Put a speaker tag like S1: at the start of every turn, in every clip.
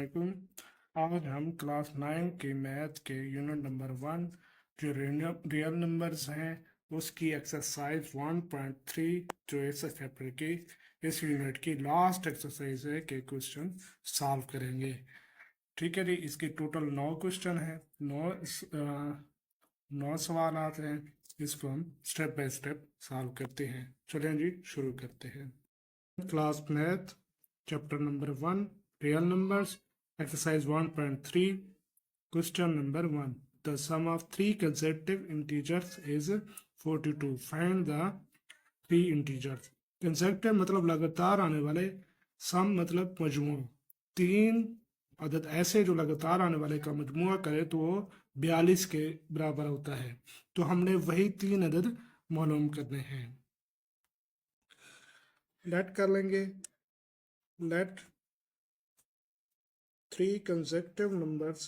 S1: वालेकुम। आज हम क्लास 9 के मैथ के यूनिट नंबर 1 जो रियल नंबर्स हैं उसकी एक्सरसाइज 1.3 जो इस चैप्टर की इस यूनिट की लास्ट एक्सरसाइज है के क्वेश्चन सॉल्व करेंगे। ठीक है जी, इसके टोटल 9 क्वेश्चन हैं, 9 सवाल आते हैं। इसको हम स्टेप बाय स्टेप सॉल्व करते हैं। चलें जी, शुरू करते हैं। Class math chapter number 1 real numbers exercise 1.3 question number 1 the sum of three consecutive integers is 42 find the three integers. Consecutive मतलब लगातार आने वाले, सम मतलब मजमूआ। तीन अदद ऐसे जो लगातार आने वाले का मजमुआ करे तो वो 42 के बराबर होता है। तो हमने वही तीन अदद मालूम करने हैं। लेट कर लेंगे, let three consecutive numbers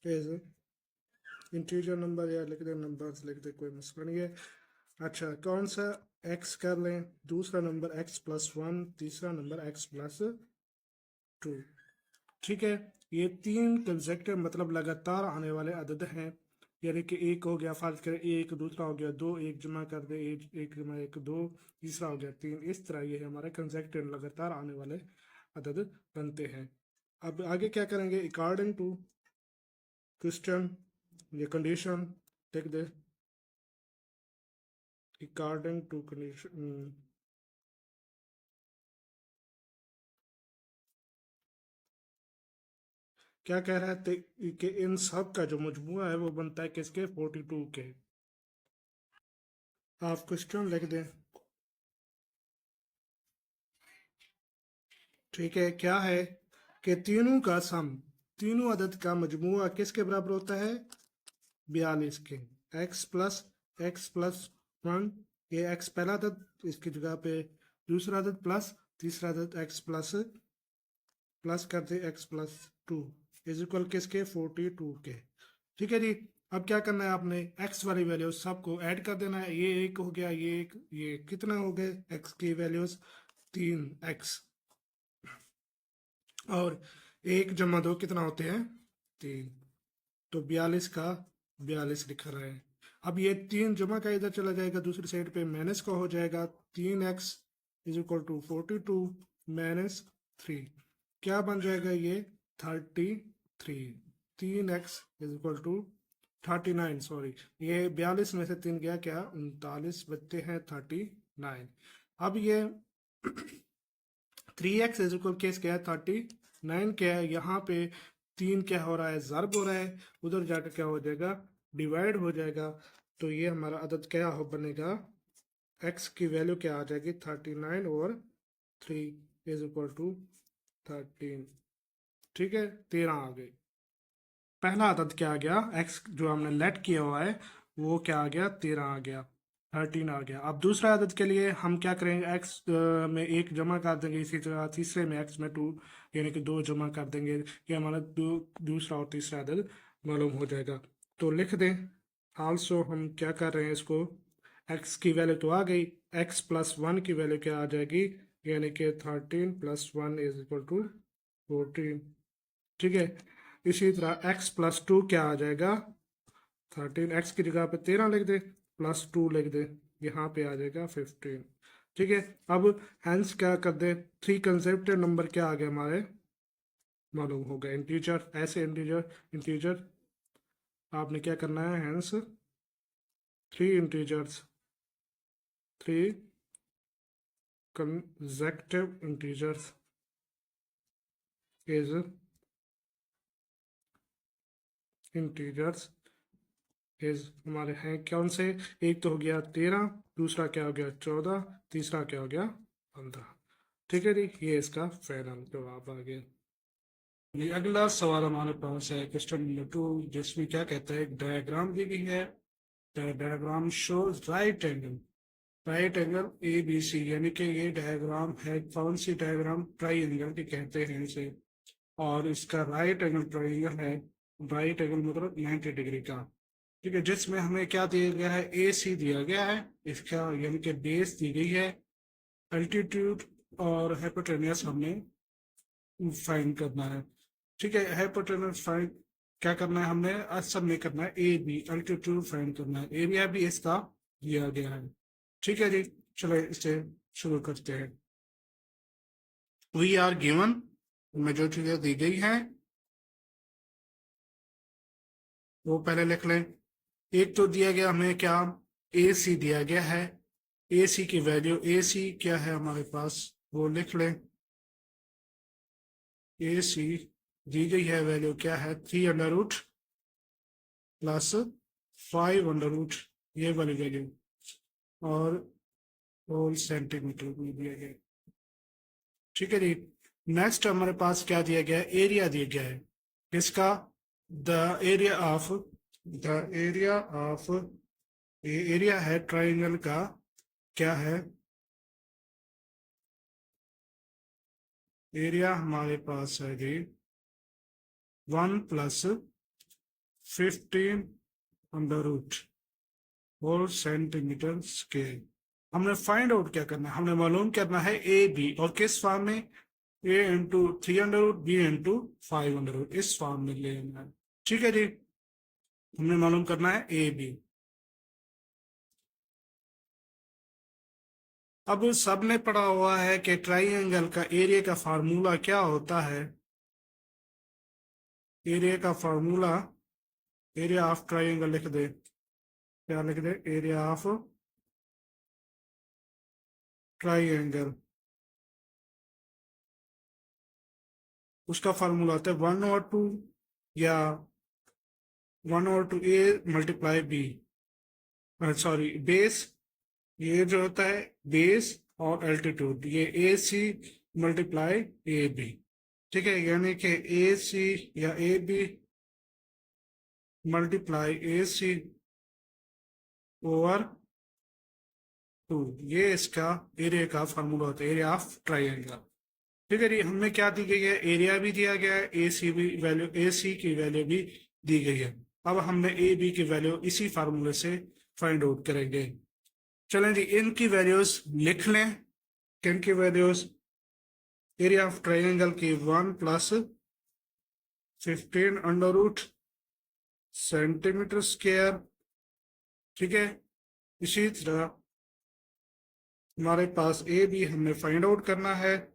S1: is integer number या लिख दे नंबर्स लिख दे, कोई मसला नहीं है। अच्छा, कौन सा x कर लें, दूसरा नंबर x+1, तीसरा नंबर x+2। ठीक है, ये तीन कंसेक्टिव मतलब लगातार आने वाले अदद हैं। यानी कि एक हो गया, फर्ज करें एक, दूसरा हो गया दो, एक जमा कर दे एक जमा एक दो, तीसरा हो गया तीन। इस तरह ये हमारे कंसेक्टिव लगातार आने वाले अदद बनते हैं। अब आगे क्या करेंगे, अकॉर्डिंग टू क्वेश्चन ये कंडीशन लिख दे, अकॉर्डिंग टू कंडीशन क्या कह रहा है कि इन सब का जो मजमुआ है वो बनता है किसके, 42 के। आप क्वेश्चन लिख दें। ठीक है, क्या है कि तीनों का सम, तीनों अदद का मजमुआ किसके बराबर होता है, 42 के। x+1, ये x पहला अदद, इसकी जगह पे दूसरा अदद प्लस तीसरा अदद प्लस कर दे x+2 इज इक्वल किसके, 42 के। ठीक है जी, अब क्या करना है, आपने x वाली वैल्यूज सबको ऐड कर देना है। ये एक हो गया, ये एक, ये कितना हो गए x की वैल्यूज 3x, और एक जमा दो कितना होते हैं, 3। तो 42 का 42 लिख रहा है। अब ये तीन जमा का इधर चला जाएगा, दूसरी साइड पे माइनस का हो जाएगा। 3x is equal to 42 minus 3 क्या बन जाएगा, ये 33। 3x is equal to 39, sorry ये 42 में से 3 गया क्या, 39 बचते हैं 39। अब ये 3x इज इक्वल केस क्या है, 39 क्या है, यहाँ पे 3 क्या हो रहा है, ज़र्ब हो रहा है, उधर जाकर क्या हो जाएगा, डिवाइड हो जाएगा। तो ये हमारा अदद क्या हो बनेगा, x की वैल्यू क्या आ जाएगी, 39 और 3 इज इक्वल टू 13। ठीक है, 13 आ गई। पहला अदद क्या आ गया, x जो हमने लेट किया हुआ है वो क्या आ गया, 13 आ गया, 13 आ गया। अब दूसरा अदद के लिए हम क्या करेंगे, x में एक जमा कर देंगे, इसी तरह तीसरे में x में 2 यानी कि 2 जमा कर देंगे। ये हमारा दूसरा और तीसरा अदद मालूम हो जाएगा। तो लिख दें, आल्सो हम क्या कर रहे हैं, इसको x की वैल्यू तो आ गई, x+1 की वैल्यू क्या आ जाएगी, यानी कि 13+1 इज इक्वल टू 14। ठीक है, इसी तरह x+2 क्या आ जाएगा, 13, x की जगह पे 13 लिख दे, +2 लिख दे, यहाँ पे आ जाएगा 15। ठीक है, अब हैंस क्या कर दे, थ्री कंसेप्टिव नंबर क्या आ गए हमारे, मालूम हो गया, इंटीजर। ऐसे इंटीजर आपने क्या करना है, hence three integers, three consecutive integers is integers is हमारे हैं कौन से, एक तो हो गया 13, दूसरा क्या हो गया 14, तीसरा क्या हो गया 15। ठीक है जी, ये इसका फाइनल जवाब आ गया। ये अगला सवाल हमारे पास है क्वेश्चन नंबर 2, जिसमें क्या कहता है, एक डायग्राम दी गई है। Diagram shows right angle A B C, यानी कि ये डायग्राम है, कौन सी डायग्राम, ट्राई एंगल की कहते हैं इसे। और इसका राइट एंगल ट्राइंगल है, राइट एंगल मतलब 90 डिग्री का। ठीक है, जिसमें हमें क्या दिया गया है, ए सी दिया गया है, इसका यानी कि बेस दी गई है, अल्टीट्यूड और हाइपोटेन्यूस हमने फाइंड करना है। ठीक है, हाइपोटेन्यूस फाइंड क्या करना है हमने, आज सब में करना है ए बी अल्टीट्यूड फाइंड करना है, एरिया भी इसका दिया गया है। ठीक है जी, चलो इसे शुरू करते हैं। वी आर गिवन में जो चीजें दी गई हैं वो पहले लिख लें। एक तो दिया गया हमें क्या, ए सी दिया गया है, ए सी की वैल्यू, ए सी क्या है हमारे पास वो लिख लें। ए सी दी गई है वैल्यू क्या है, 3 under root plus 5 under root, ये वाली वैल्यू, और होल सेंटीमीटर में दिया गया। ठीक है जी, नेक्स्ट हमारे पास क्या दिया गया है, एरिया दिया गया है किसका, द एरिया ऑफ एरिया है ट्राइंगल का, क्या है, एरिया हमारे पास है जी 1+15 under root whole centimetre scale. हमने फाइंड आउट क्या करना है, हमने मालूम करना है ए बी, और किस फॉर्म में, A into 3 under root B into 5 under root, इस फॉर्म में लेना है। ठीक है जी, हमने मालूम करना है ए बी। अब सबने पढ़ा हुआ है कि ट्राइंगल का एरिया का फार्मूला क्या होता है, एरिया का फार्मूला, एरिया ऑफ ट्राइंगल लिख दे, क्या लिख दे, एरिया ऑफ ट्राइंगल, उसका फार्मूला होता है 1/2 या 1/2 A multiply B, sorry base, ये जो होता है बेस और एल्टीट्यूड, ये ए सी मल्टीप्लाई ए बी। ठीक है, यानी कि ए सी या A B multiply A C over 2, ये इसका एरिया का फार्मूला होता है, एरिया ऑफ ट्राइंगल। ठीक है जी, हमें क्या दी गई है, एरिया भी दिया गया है, ए सी भी वैल्यू, ए सी की वैल्यू भी दी गई है। अब हमने ए बी की वैल्यू इसी फार्मूले से फाइंड आउट करेंगे। चलें जी, इनकी वैल्यूज लिख लें, किन की वैल्यूज, एरिया ऑफ ट्राइंगल की 1+15 अंडर रूट सेंटीमीटर स्क्वायर। ठीक है, इसी तरह हमारे पास ए बी हमने फाइंड आउट करना है,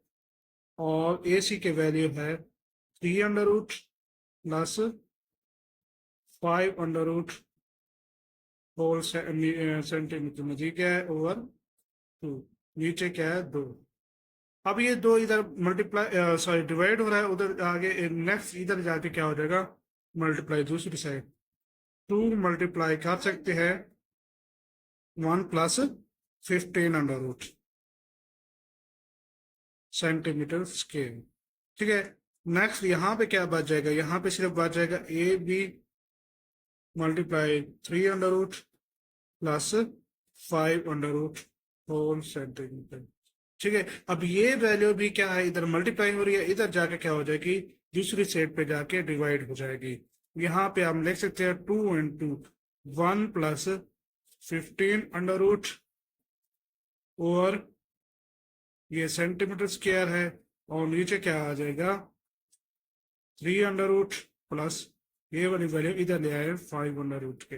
S1: और ए सी की वैल्यू है 3 under root plus 5 under root whole centimetre में जी क्या है ओवर 2, नीचे क्या है 2। अब ये 2 इधर मल्टीप्लाई सॉरी डिवाइड हो रहा है, उधर आगे नेक्स्ट इधर जाके क्या हो जाएगा, मल्टीप्लाई दूसरी साइड, 2 मल्टीप्लाई कर सकते हैं 1+15 अंडर रूट सेंटीमीटर स्केल। ठीक है, नेक्स्ट यहाँ पे क्या बच जाएगा, यहाँ पे सिर्फ बच जाएगा A B multiply 3 under root plus 5 under root whole centimetre. ठीक है, अब ये वैल्यू भी क्या है, इधर मल्टीप्लाई हो रही है, इधर जाके क्या हो जाएगी, दूसरी साइड पे जाके डिवाइड हो जाएगी। यहाँ पे हम लिख सकते हैं 2 इंटू 1+15 अंडर रूट और ये सेंटीमीटर स्क्वायर है, और नीचे क्या आ जाएगा 3 अंडर रूट प्लस ये वाली वैल्यू इधर ले आए 5 अंडर रूट के,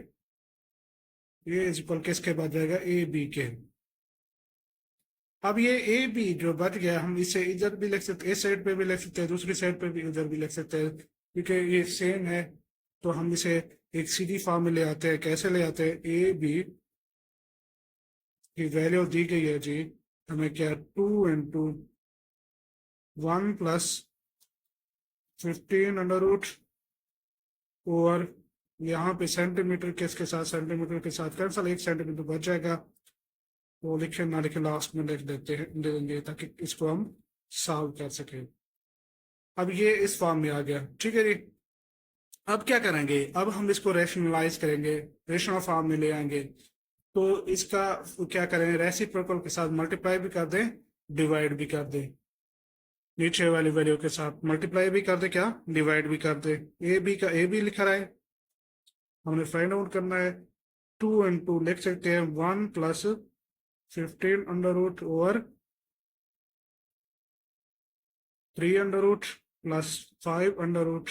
S1: ये इज इक्वल किसके बाद जाएगा, ए बी के। अब ये ए बी जो बच गया, हम इसे इधर भी लिख सकते, इस साइड पे भी लिख सकते हैं, दूसरी साइड पे भी इधर भी लिख सकते हैं, क्योंकि ये सेम है। तो हम इसे एक सीधी फॉर्म में ले आते हैं, कैसे ले आते हैं, ए बी की वैल्यू दी गई है जी हमें क्या, 2 इंटू 1+15 अंडर रूट और यहाँ पे सेंटीमीटर किसके साथ, सेंटीमीटर के साथ कैंसल, 1 सेंटीमीटर बच जाएगा, वो लिखे ना लिखे लास्ट में लिख देते हैं, दे देंगे ताकि इसको हम सॉल्व कर सके। अब ये इस फॉर्म में आ गया। ठीक है जी, अब क्या करेंगे, अब हम इसको रेशनलाइज करेंगे, रेशनल फॉर्म में ले आएंगे। तो इसका क्या करें, रेसिप्रोकल के साथ मल्टीप्लाई भी कर दें, डिवाइड भी कर दें, नीचे वाली वैल्यू के साथ मल्टीप्लाई भी कर दे, क्या डिवाइड भी कर दे। ए बी का ए बी लिखा रहा है, हमने फाइंड आउट करना है, 2 इंटू लिख सकते हैं 1+15 under root over 3 under root plus 5 under root,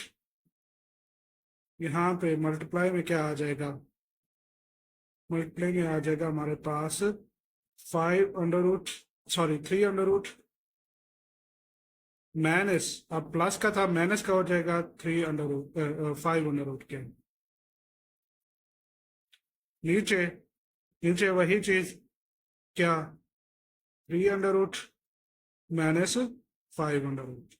S1: यहाँ पे मल्टीप्लाई में क्या आ जाएगा, मल्टीप्लाई में आ जाएगा हमारे पास 5 under root, sorry 3 under root minus, अब प्लस का था माइनस का हो जाएगा 3 अंडर रूट 5 अंडर रूट के नीचे, नीचे वही चीज क्या, 3 under root minus 5 under root.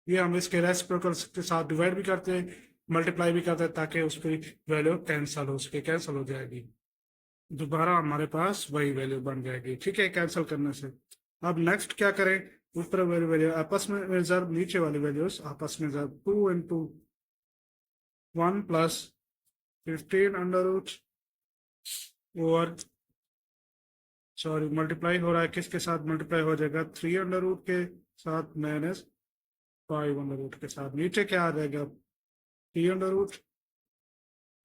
S1: ये हम इसके रेसिप्रोकल के साथ डिवाइड भी करते हैं, मल्टीप्लाई भी करते हैं, ताकि उसकी वैल्यू कैंसिल हो सके, कैंसिल हो जाएगी, दोबारा हमारे पास वही वैल्यू बन जाएगी। ठीक है, कैंसिल करने से। अब नेक्स्ट क्या करें, ऊपर वाली वैल्यू आपस में जब, नीचे वाली वैल्यूज आपस में जब, 2 इंटू 1 प्लस 15 अंडर रूट, और सॉरी मल्टीप्लाई हो रहा है, किसके साथ मल्टीप्लाई हो जाएगा, 3 अंडर रूट के साथ माइनस 5 अंडर रूट के साथ। नीचे क्या आ जाएगा, 3 under root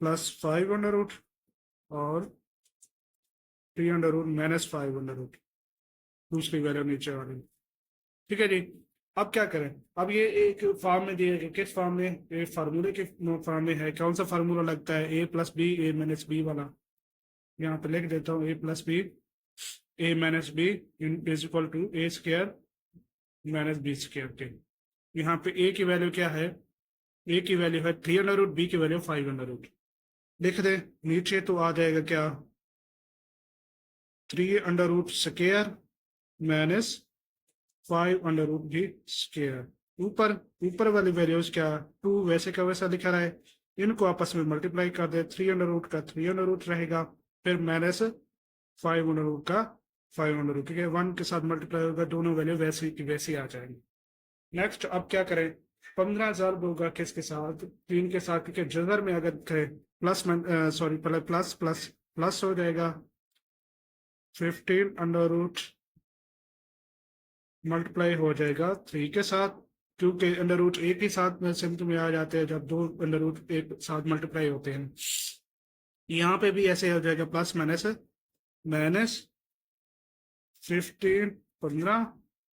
S1: plus 5 under root और 3 under root minus 5 under root, दूसरी वैल्यू नीचे वाली। ठीक है जी। अब क्या करें, अब ये एक फॉर्म में दिए गए, किस फॉर्म में, ये फार्मूले के फॉर्म में है। कौन सा फार्मूला लगता है, A plus B A minus B वाला। यहाँ पे लिख देता हूँ, A plus B A minus B is equal to A square minus B square के। यहाँ पे ए की वैल्यू क्या है, ए की वैल्यू है 3 अंडर रूट, बी की वैल्यू 5 अंडर रूट। लिख दे नीचे, तो आ जाएगा क्या, 3 under root square minus 5 under root भी स्क्वायर। ऊपर, ऊपर वाली वैल्यूज क्या, 2 वैसे का वैसा लिखा रहा है, इनको आपस में मल्टीप्लाई कर दे, 3 अंडर रूट का 3 अंडर रूट रहेगा, फिर माइनस 5 अंडर रूट का 5 अंडर रूट, ठीक है, 1 के साथ मल्टीप्लाई होगा, दोनों वैल्यू वैसी की वैसी आ जाएंगी। नेक्स्ट अब क्या करें, 15,000 होगा किसके साथ, 3 के साथ, क्योंकि जजर में अगर करें प्लस, सॉरी पहले प्लस प्लस प्लस हो जाएगा, 15 अंडर रूट मल्टीप्लाई हो जाएगा 3 के साथ, क्योंकि अंडर रूट एक ही साथ में सिम्प्ट में आ जाते हैं जब 2 अंडर रूट एक साथ मल्टीप्लाई होते हैं। यहाँ पे भी ऐसे हो जाएगा, प्लस माइनस माइनस 15 15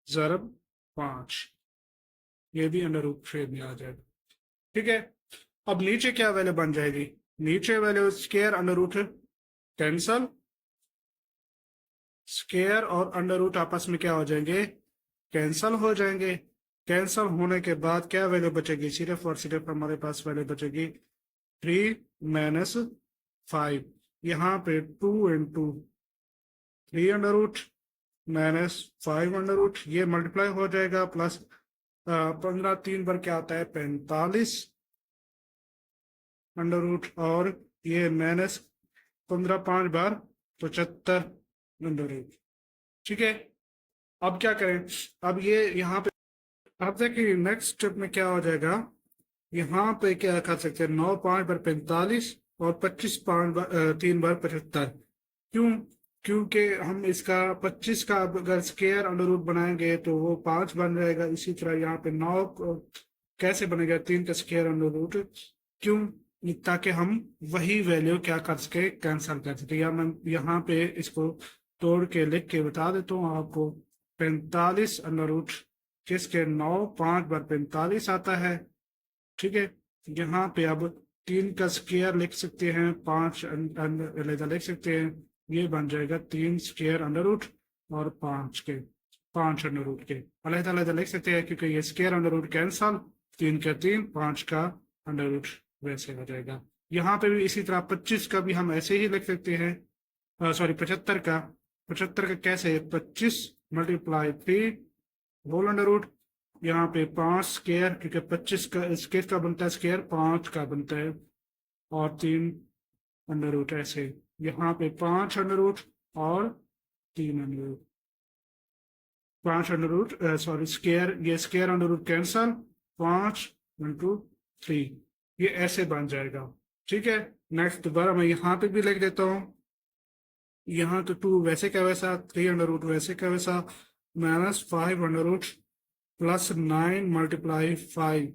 S1: ज़रब 5, ये भी अंडर रूट शेप में आ जाएगा। ठीक है, अब नीचे क्या वैल्यू बन जाएगी, नीचे value square under root cancel, square और अंडर रूट आपस में क्या हो जाएंगे, कैंसल हो जाएंगे। कैंसल होने के बाद क्या वैल्यू बचेगी, सिर्फ और सिर्फ हमारे पास वैल्यू बचेगी 3 माइनस 5। यहाँ पे 2 into 3 under root minus 5 under root, ये मल्टीप्लाई हो जाएगा, प्लस 15 3 बार क्या आता है 45 अंडर रूट, और ये माइनस 15 5 बार 75 अंडर रूट। ठीक है, अब क्या करें, अब ये यहाँ पे अब देखिए नेक्स्ट स्टेप में क्या हो जाएगा, यहाँ पे क्या कर सकते हैं, 9 5 बार 45 और 25 5 3 बार 75। क्यों, क्योंकि हम इसका 25 का अगर स्क्वायर अंडर रूट बनाएंगे तो वो 5 बन जाएगा। इसी तरह यहाँ पे 9 कैसे बनेगा, 3 का स्क्वायर अंडर रूट, क्यों, ताकि हम वही वैल्यू क्या कर सके, कैंसिल कर सके। या मैं यहाँ पे इसको तोड़ के लिख के बता देता हूँ आपको, 45 अंडर रूट किसके, 9 5 बार 45 आता है। ठीक है, यहाँ पे अब 3 का स्क्वायर लिख सकते हैं, 5 अलग लिख सकते हैं, ये बन जाएगा 3 स्क्वायर अंडर रूट और 5 के 5 अंडर रूट के अलग अलग लिख सकते हैं, क्योंकि ये स्क्वायर अंडर रूट कैंसल, 3 का 3 5 का अंडर रूट वैसे हो जाएगा। यहाँ पे भी इसी तरह 25 का भी हम ऐसे ही लिख सकते हैं, सॉरी 75 का, 75 का कैसे, 25 मल्टीप्लाई 3 होल अंडर रूट, यहाँ पे 5 स्क्वायर, क्योंकि 25 का स्क्वायर का बनता है स्क्वायर, 5 का बनता है, और 3 अंडर रूट ऐसे, यहाँ पे 5 अंडर रूट और 3 under root, 5 under root, sorry square, ये square under root cancel, 5 into 3, ये ऐसे बन जाएगा। ठीक है, नेक्स्ट दोबारा मैं यहाँ पे भी लिख देता हूँ, यहाँ तो 2 वैसे का वैसा, 3 अंडर रूट वैसे का वैसा, minus 5 under root plus 9 multiply 5।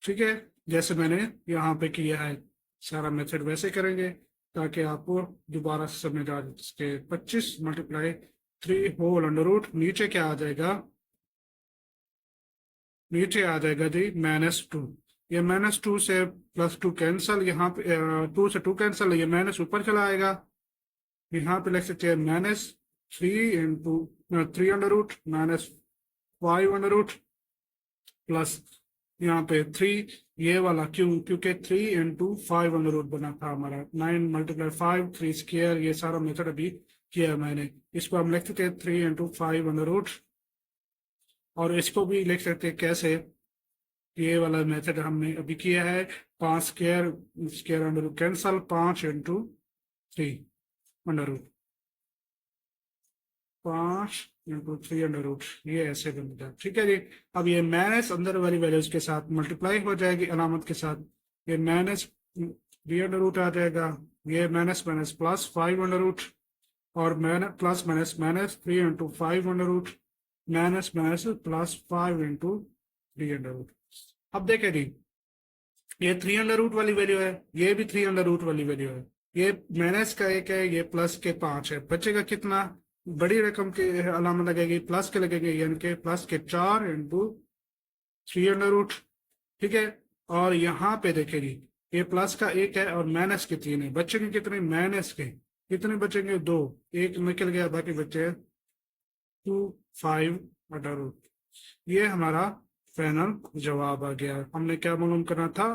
S1: ठीक है, जैसे मैंने यहाँ पे किया है, सारा मेथड वैसे करेंगे ताकि आपको दोबारा समझ आ सके। 25 मल्टीप्लाई 3 होल अंडर रूट, नीचे क्या आ जाएगा, नीचे आ जाएगा जी -2। ये -2 से +2 कैंसल, यहाँ पे 2 से 2 कैंसल, ये माइनस ऊपर चला आएगा। यहाँ पे लिख सकते हैं -3 × 3 under root -5 under root plus यहाँ पे 3, ये वाला क्यों, क्योंकि 3 × 5 अंडर रूट बना था हमारा। 9 × 5 3 स्क्वायर, ये सारा मेथड अभी किया मैंने। इसको हम लिख सकते हैं 3 × 5 अंडर रूट, और इसको भी लिख सकते हैं कैसे, ये वाला मेथड हमने अभी किया है। 5 square square under root cancel, 5 × 3 under root, 5 × 3 under root, ये ऐसे बनेगा। ठीक है जी। अब ये माइनस अंदर वाली वैल्यूज के साथ मल्टीप्लाई हो जाएगी अलामत के साथ, ये -3 अंडर रूट आ जाएगा, ये माइनस माइनस +5 अंडर रूट, और plus minus minus 3 × 5 under root minus minus +5 × 3 under root. अब देखें जी, ये 3 अंडर रूट वाली वैल्यू है, ये भी 3 अंडर रूट वाली वैल्यू है, ये माइनस का 1 है, ये प्लस के 5 है। बचेगा कितना, बड़ी रकम के अलामत लगेगी, प्लस के लगेंगे, यानी कि +4 × 3 अंडर रूट। ठीक है। और यहाँ पे देखें जी, ये प्लस का 1 है और माइनस के 3 है। बचेंगे कितने, माइनस के कितने बचेंगे, 2, 1 निकल गया, बाकी बचे 5 अंडर रूट। ये हमारा फाइनल जवाब आ गया। हमने क्या मालूम करना था,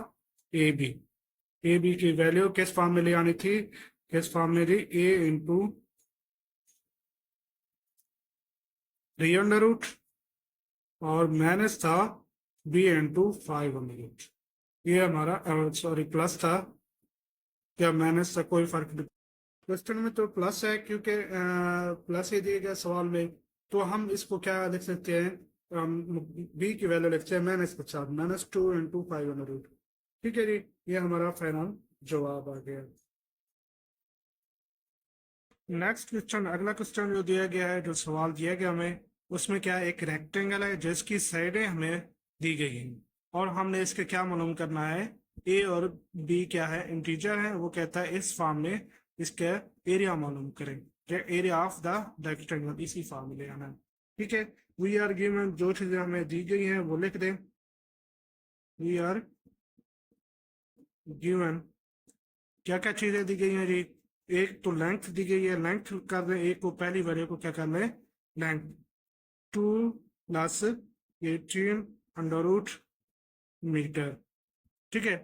S1: ए बी की वैल्यू किस फॉर्म में ले आनी थी, किस फॉर्म में थी, A × 3 अंडर रूट, और माइनस था B × 5 अंडर रूट। ये हमारा सॉरी प्लस था, क्या माइनस था, कोई फर्क नहीं। क्वेश्चन में तो प्लस है क्योंकि प्लस ही दिया गया सवाल में, तो हम इसको क्या लिख सकते हैं, बी की वैल्यू लिखते हैं माइनस के साथ, -2 × 5 अंडर रूट। ठीक है जी, ये हमारा फाइनल जवाब आ गया। नेक्स्ट क्वेश्चन, अगला क्वेश्चन जो दिया गया है, जो सवाल दिया गया हमें, उसमें क्या है, एक रेक्टेंगल है जिसकी साइडें हमें दी गई हैं, और हमने इसके क्या मालूम करना है, ए और बी क्या है, इंटीजर है। वो कहता है इस फॉर्म में इसका एरिया मालूम करें, एरिया ऑफ द रेक्टेंगल, इसी फॉर्म में ले आना है। ठीक है। वी आर गिवन, जो चीजें हमें दी गई हैं वो लिख दें। वी आर गिवन, क्या क्या चीजें दी गई हैं जी, एक तो लेंथ दी गई है, लेंथ कर दें, एक को पहली वैल्यू को क्या कर लें, लेंथ 2 + 18 अंडर रूट मीटर। ठीक है।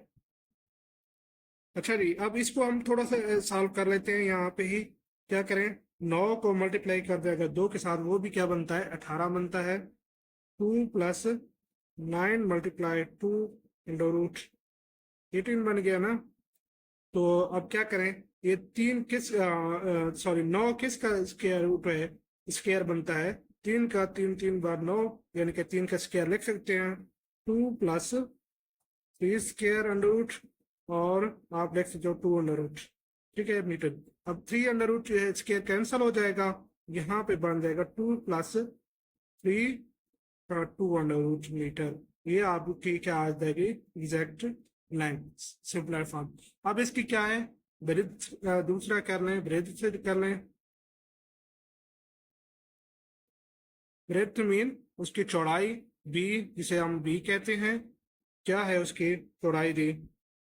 S1: अच्छा जी, अब इसको हम थोड़ा सा सॉल्व कर लेते हैं। यहाँ पे ही क्या करें, 9 को मल्टीप्लाई कर दें अगर 2 के साथ, वो भी क्या बनता है, 18 बनता है। 2 + 9 × 2 √18 बन गया ना। तो अब क्या करें, ये 3 किस सॉरी 9 किसका स्क्वायर रूट है, स्क्वायर बनता है 3 का, 3 3 बार 9, यानी कि 3 का स्क्वायर लिख सकते हैं। 2 + 3 स्क्वायर अंडर रूट, और आप लिख सकते हो 2 अंडर रूट। ठीक है मीटर। अब 3 अंडर रूट जो है स्क्वायर कैंसिल हो जाएगा, यहाँ पे बन जाएगा 2 + 3 2 अंडर रूट मीटर। ये आपकी क्या आ जाएगी, एग्जैक्ट लेंथ, सिंपल फॉर्म। अब इसकी क्या है, ब्रेथ, दूसरा कर लें, ब्रेथ से कर लें। ब्रेथ मीन उसकी चौड़ाई, बी जिसे हम बी कहते हैं, क्या है उसकी चौड़ाई दी,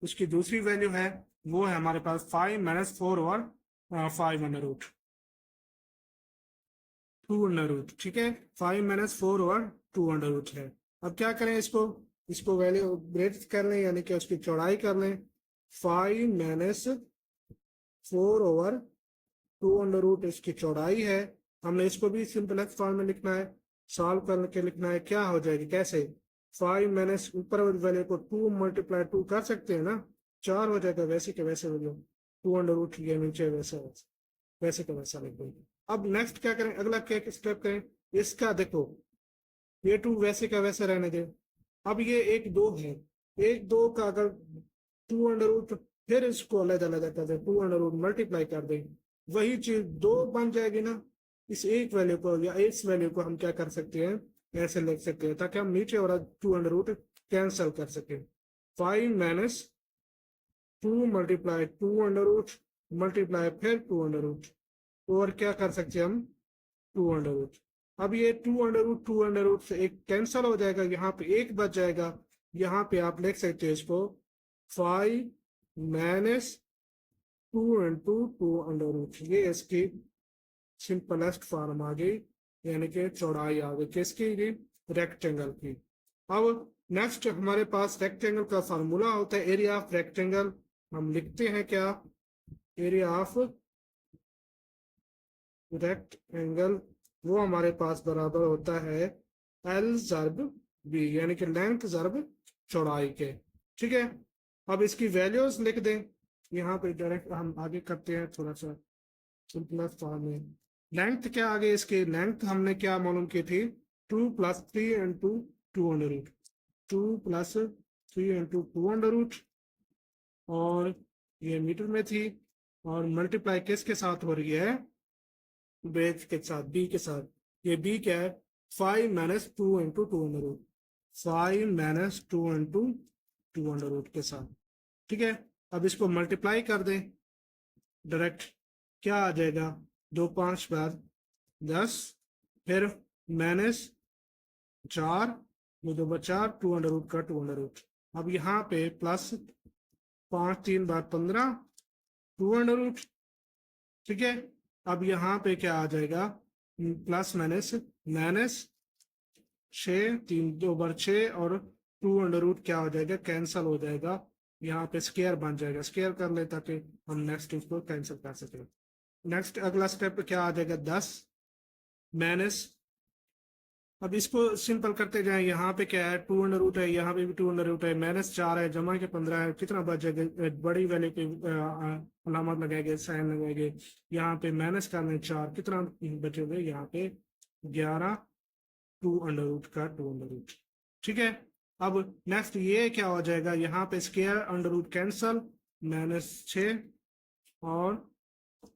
S1: उसकी दूसरी वैल्यू है, वो है हमारे पास 5 - 4 और 5 अंडर रूट 2 अंडर रूट। ठीक है, 5 - 4 और 2 अंडर रूट है। अब क्या करें, इसको इसको वैल्यू ब्रेथ कर लें, यानी कि उसकी चौड़ाई कर लें। 5 - 4 और 2 अंडर रूट इसकी चौड़ाई है। हमने इसको भी सिंपलेक्स फॉर्म में लिखना है, सॉल्व करके लिखना है। क्या हो जाएगी, कैसे, 5 माइनस ऊपर वैल्यू को 2 × 2 कर सकते हैं ना, 4 हो जाएगा, वैसे के वैसे वैल्यू 2 अंडर रूट ये नीचे वैसे वैसे का वैसा लिख देंगे। अब नेक्स्ट क्या करें, अगला क्या स्टेप करें, इसका देखो, ये 2 वैसे का वैसे रहने दें। अब ये 1 2 है, 1 2 का अगर 2 अंडर रूट, फिर इसको अलग अलग कर दें, 2 अंडर रूट मल्टीप्लाई कर दें, वही चीज 2 बन जाएगी ना। इस एक वैल्यू को या इस वैल्यू को हम क्या कर सकते हैं, ऐसे लिख सकते हैं, ताकि हम नीचे वाला 2 अंडर रूट कैंसिल कर सके। 5 - 2 × 2 अंडर रूट मल्टीप्लाई फिर 2 अंडर रूट, और क्या कर सकते हैं हम, 2 अंडर रूट। अब ये 2√2 से एक कैंसिल हो जाएगा, यहाँ पे एक बच जाएगा। यहाँ पे आप लिख सकते हो इसको 5 माइनस 2 × 2 √, ये इसकी सिंपलेस्ट फॉर्म आ गई, यानी कि चौड़ाई आ गई किसकी, रेक्टेंगल की। अब नेक्स्ट हमारे पास रेक्टेंगल का फार्मूला होता है एरिया ऑफ रेक्टेंगल। हम लिखते हैं क्या, एरिया ऑफ रेक्टेंगल वो हमारे पास बराबर होता है L ज़र्ब B, यानी कि लेंथ ज़र्ब चौड़ाई के। ठीक है, अब इसकी वैल्यूज लिख दें यहाँ पे, डायरेक्ट हम आगे करते हैं थोड़ा सा सिंपल फॉर्म में। लेंथ क्या आ गई इसकी, लेंथ हमने क्या मालूम की थी, 2 + 3 × 2√, 2 + 3 × 2√, और ये मीटर में थी, और मल्टीप्लाई किसके साथ हो रही है, बेस के साथ, बी के साथ। ये बी क्या है, 5 - 2 × 2√, 5 - 2 × 2√, के साथ। ठीक है, अब इसको मल्टीप्लाई कर दें डायरेक्ट, क्या आ जाएगा, 2 × 5 = 10, फिर -4, ये 2 बचा 2√, का 2√। अब यहाँ पे प्लस 5 × 3 = 15, 2√। ठीक है, अब यहाँ पे क्या आ जाएगा, प्लस माइनस, -6, 3 2 × 6, और 2√, क्या हो जाएगा, कैंसल हो जाएगा। यहाँ पे स्केयर बन जाएगा, स्केयर कर ले ताकि हम नेक्स्ट इसको कैंसिल कर सके। नेक्स्ट अगला स्टेप क्या आ जाएगा, 10 माइनस, अब इसको सिंपल करते जाएं। यहाँ पे क्या है, 2√, है, यहाँ पे भी 2√, है, -4 है, जमा के 15 है, कितना बच जाएगा, बड़ी वैल्यू की अलामत लगाएंगे, साइन लगाएंगे। यहाँ पे माइनस करने 4, कितना बचेगा, यहाँ पे 11, 2√, का 2√। ठीक है, अब नेक्स्ट ये क्या हो जाएगा, यहाँ पे स्केयर √, कैंसल, -6 और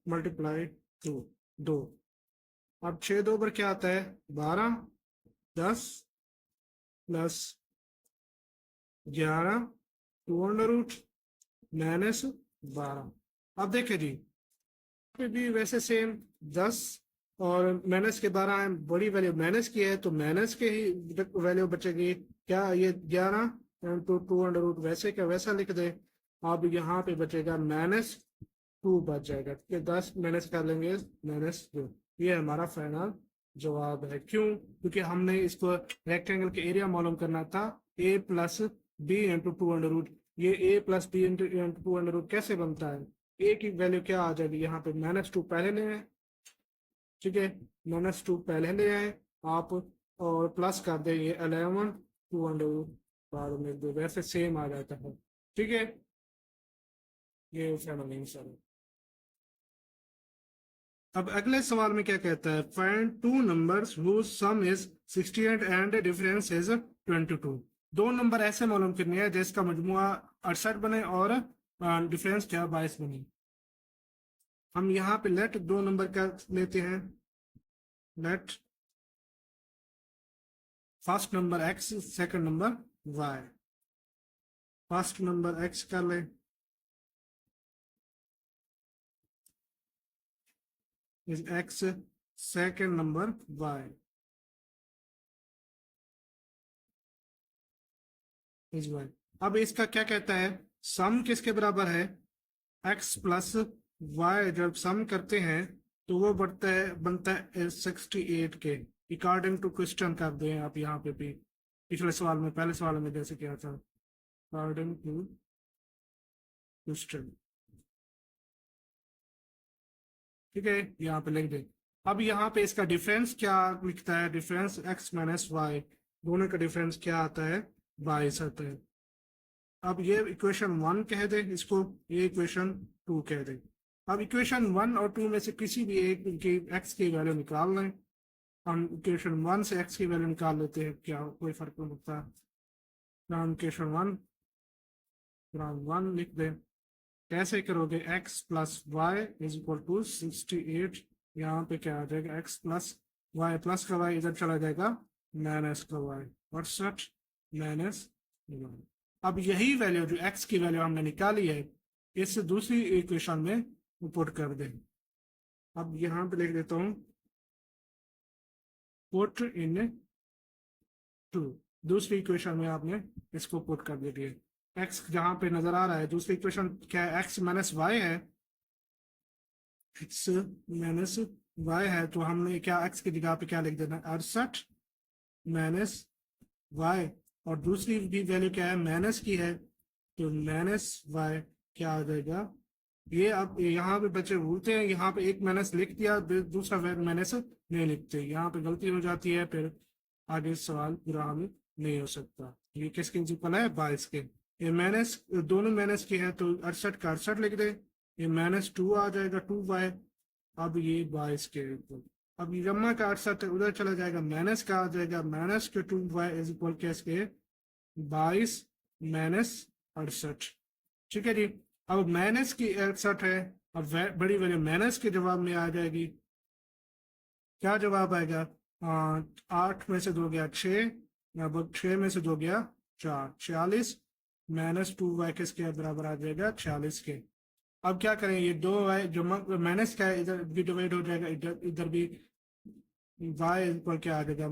S1: मल्टीप्लाई 2। अब 6 2 पर क्या आता है, 12, 10 + 11, 2√, -12। अब देखें जी, पे भी वैसे सेम 10 और माइनस के 12 है, बड़ी वैल्यू माइनस की है तो माइनस के ही वैल्यू बचेगी। क्या ये 11 × 2√, वैसे क्या वैसा लिख दे। अब यहाँ पे बचेगा -2 बच जाएगा, 10 माइनस कर लेंगे, -2। ये हमारा फाइनल जवाब है। क्यों, क्योंकि हमने इसको रेक्टेंगल के एरिया मालूम करना था, a + b × 2√। ये a + b × 2√, कैसे बनता है, a की वैल्यू क्या आ जाएगी, यहाँ पे -2 पहले ले आए। ठीक है, -2 पहले ले आए आप, और प्लस कर दें ये 11, 2√, बाद में 2, वैसे सेम आ जाता है। ठीक है, ये फाइनल आंसर है। अब अगले सवाल में क्या कहता है, find 2 numbers whose sum is 68 and difference is 22। 2 number ऐसे मालूम करने हैं जिसका मजमुआ 68 बने और डिफरेंस क्या 22 बने। हम यहाँ पे लेट 2 नंबर का लेते हैं, let first number x, second number y। First number x कर ले, is x, second number y is y। अब इसका क्या कहता है, सम किसके बराबर है, x + y जब सम करते हैं तो वो बनता है 68 के, अकॉर्डिंग टू क्वेश्चन कर दें आप यहाँ पे भी, पिछले सवाल में, पहले सवाल में जैसे किया था, अकॉर्डिंग टू क्वेश्चन। ठीक है, यहाँ पे लिख दे। अब यहाँ पे इसका डिफरेंस क्या लिखता है, डिफरेंस x - y, दोनों का डिफरेंस क्या आता है, 22 आता है। अब ये इक्वेशन 1 कह दे इसको, ये इक्वेशन 2 कह दे। अब इक्वेशन 1 और 2 में से किसी भी एक की x की वैल्यू निकाल लें। हम इक्वेशन 1 से x की वैल्यू निकाल लेते हैं, क्या कोई फर्क नहीं पड़ता। हम इक्वेशन 1 लिख दें, कैसे करोगे, x + y = 68। यहाँ पे क्या आ जाएगा, x + y, प्लस का y इधर चला जाएगा, माइनस का y, 68 - 1। अब यही वैल्यू जो x की वैल्यू हमने निकाली है, इस दूसरी इक्वेशन में पुट कर दें। अब यहाँ पे लिख देता हूँ पुट इन टू। दूसरी इक्वेशन में आपने इसको पुट कर दीजिए। एक्स जहां पे नजर आ रहा है, दूसरी इक्वेशन क्या है, एक्स माइनस वाई है। एक्स माइनस वाई है तो हमने क्या एक्स की जगह पे क्या लिख देना, 68 माइनस वाई। और दूसरी भी वैल्यू क्या है, माइनस की है, तो माइनस वाई क्या आ जाएगा। ये अब यहाँ पे बच्चे भूलते हैं, यहाँ पे एक माइनस लिख दिया, दूसरा माइनस नहीं लिखते, यहाँ पे गलती हो जाती है, फिर आगे सवाल पूरा हमें नहीं हो सकता। ये किसके प्रिंसिपल है, 22 के। ये माइनस दोनों माइनस की है तो 68 का 68 लिख दे, ये -2 आ जाएगा 2y। अब ये 22 के इक्वल, अब जम्मा का 68 उधर चला जाएगा, माइनस का आ जाएगा, माइनस के 2y इज इक्वल के 22 माइनस 68। ठीक है जी। अब माइनस की 68 है, अब बड़ी वैल्यू माइनस के जवाब में आ जाएगी। क्या जवाब आएगा, 8 में से 2 गया 6, अब 6 में से 2 गया 4, 46 माइनस 2y किसके बराबर आ जाएगा, 46 के। अब क्या करें, ये 2y जो माइनस का है इधर भी डिवाइड हो जाएगा, इधर इधर भी y इक्वल क्या आ जाएगा,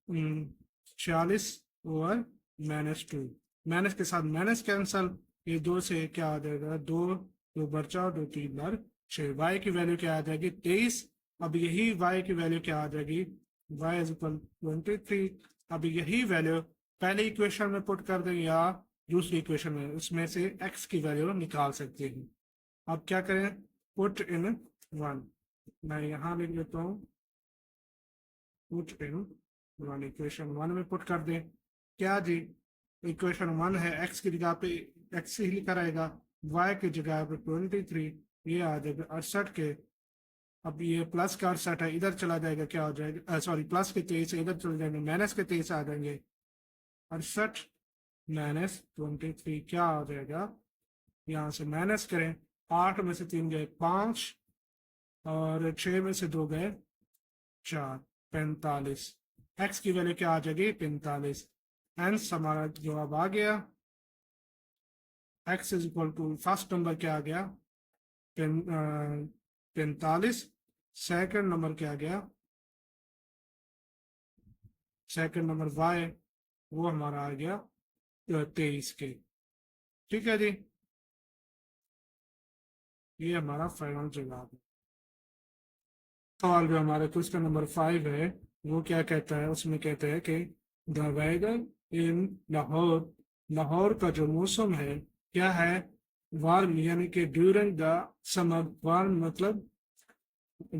S1: -46 और -2, माइनस के साथ माइनस कैंसल, ये 2 से क्या आ जाएगा, 2 2 बचा, 2 3 बार 6, y की वैल्यू क्या आ जाएगी 23। अब यही y की वैल्यू क्या आ जाएगी, y इज इक्वल 23। अब यही वैल्यू पहले इक्वेशन में पुट कर दें या दूसरी इक्वेशन में, उसमें से x की वैल्यू निकाल सकते हैं। अब क्या करें, पुट इन 1, मैं यहाँ लिख लेता हूँ पुट इन 1, इक्वेशन 1 में पुट कर दें। क्या जी, इक्वेशन 1 है, x की जगह पे x ही लिखा रहेगा, y की जगह पे 23, ये आ जाएगा 68 के। अब ये प्लस का 68 है, इधर चला जाएगा, क्या हो जाएगा, सॉरी प्लस के 23 इधर चले जाएंगे, माइनस के 23 आ जाएंगे, 68 माइनस 23 क्या आ जाएगा, यहाँ से माइनस करें, 8 में से 3 गए 5 और 6 में से 2 गए 4, 45। एक्स की वैल्यू क्या आ जाएगी, 45। हेंस हमारा जवाब आ गया, x is equal to first number क्या आ गया 45, सेकंड नंबर क्या आ गया, सेकंड नंबर वाई वो हमारा आ गया 23 के। ठीक है जी, ये हमारा फाइनल जवाब है। सवाल जो हमारा क्वेश्चन नंबर 5 है वो क्या कहता है, उसमें कहता है कि द वेदर इन लाहौर, लाहौर का जो मौसम है क्या है, वार्म, यानी कि ड्यूरिंग द समर, वार्म मतलब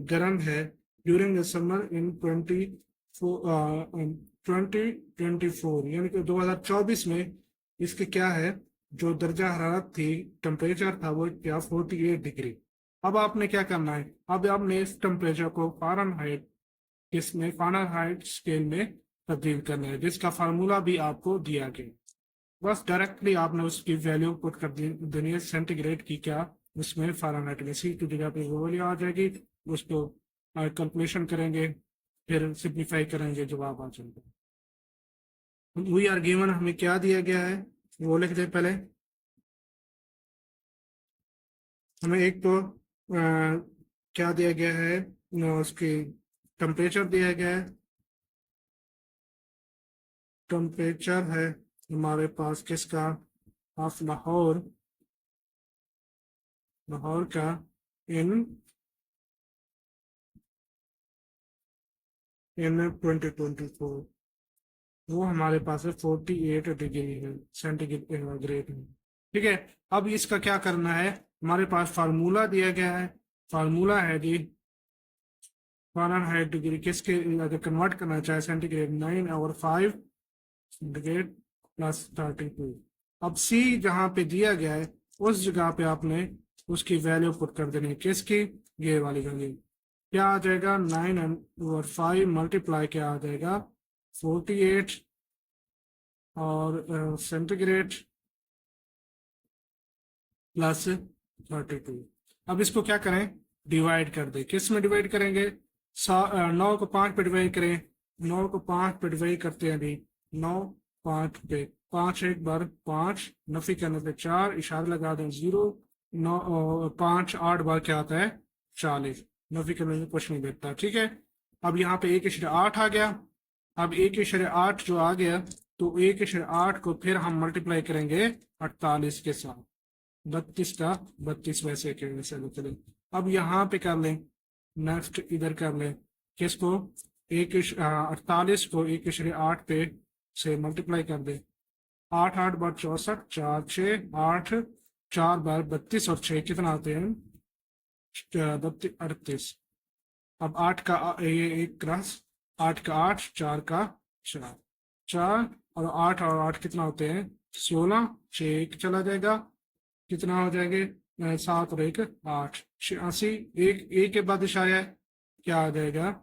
S1: गर्म है, ड्यूरिंग द समर इन 2024, यानी कि 2024 में इसके क्या है, जो दर्जा हरारत थी, टेम्परेचर था वो क्या 48 डिग्री। अब आपने क्या करना है, अब आपने इस टेम्परेचर को फ़ारेनहाइट, इसमें फ़ारेनहाइट स्केल में तब्दील करना है, जिसका फार्मूला भी आपको दिया गया। बस डायरेक्टली आपने उसकी वैल्यू पुट कर देनी है, सेंटीग्रेड की क्या उसमें फ़ारेनहाइट में, सी की जगह पे वो वैल्यू आ जाएगी, उसको कैलकुलेशन करेंगे, फिर सिंप्लीफाई करेंगे, जवाब आ जाएगा। वी आर गिवन हमें क्या दिया गया है वो लिख दें पहले। हमें एक तो क्या दिया गया है, उसकी टेम्परेचर दिया गया है, टेम्परेचर है हमारे पास किसका, ऑफ लाहौर, लाहौर का इन 2024, वो हमारे पास है 48 डिग्री है सेंटीग्रेड में। ठीक है, अब इसका क्या करना है, हमारे पास फार्मूला दिया गया है, फार्मूला है जी फ़ारेनहाइट डिग्री किसके, अगर कन्वर्ट करना चाहे सेंटीग्रेड 9 और 5 सेंटीग्रेड प्लस 32। अब सी जहाँ पे दिया गया है उस जगह पे आपने उसकी वैल्यू पुट कर देनी है, किसकी, ये वाली वैल्यू क्या आ जाएगा, 9 और 5 मल्टीप्लाई क्या आ जाएगा 48 और सेंटीग्रेड प्लस 32। अब इसको क्या करें, डिवाइड कर दे, किस में डिवाइड करेंगे, 9 को 5 पे डिवाइड करें, 9 को 5 पे डिवाइड करते हैं अभी, 9 5 पे, 5 एक बार 5, नफी करने पे 4, इशारा लगा दें 0, 9 5 8 बार क्या आता है 40, नफी करने में कुछ नहीं देता। ठीक है, अब यहाँ पे 1/8 आ गया। अब 1/8 जो आ गया, तो 1/8 को फिर हम मल्टीप्लाई करेंगे 48 के साथ। 32 का 32 वैसे के वैसे चले। अब यहाँ पे कर लें, नेक्स्ट इधर कर लें किसको, 48 को 1/8 पे से मल्टीप्लाई कर दे। 8 8 बार 64, 4 6 8, 4 बार 32 और 6 कितना आते हैं, 38। अब 8 का ये एक क्रॉस, 8 का 8, 4 का 4, 4 और 8 कितना होते हैं, 16, 6 एक चला जाएगा, कितना हो जाएंगे, 7 और 1 8, 86। एक के बाद इशारा है, क्या आ जाएगा,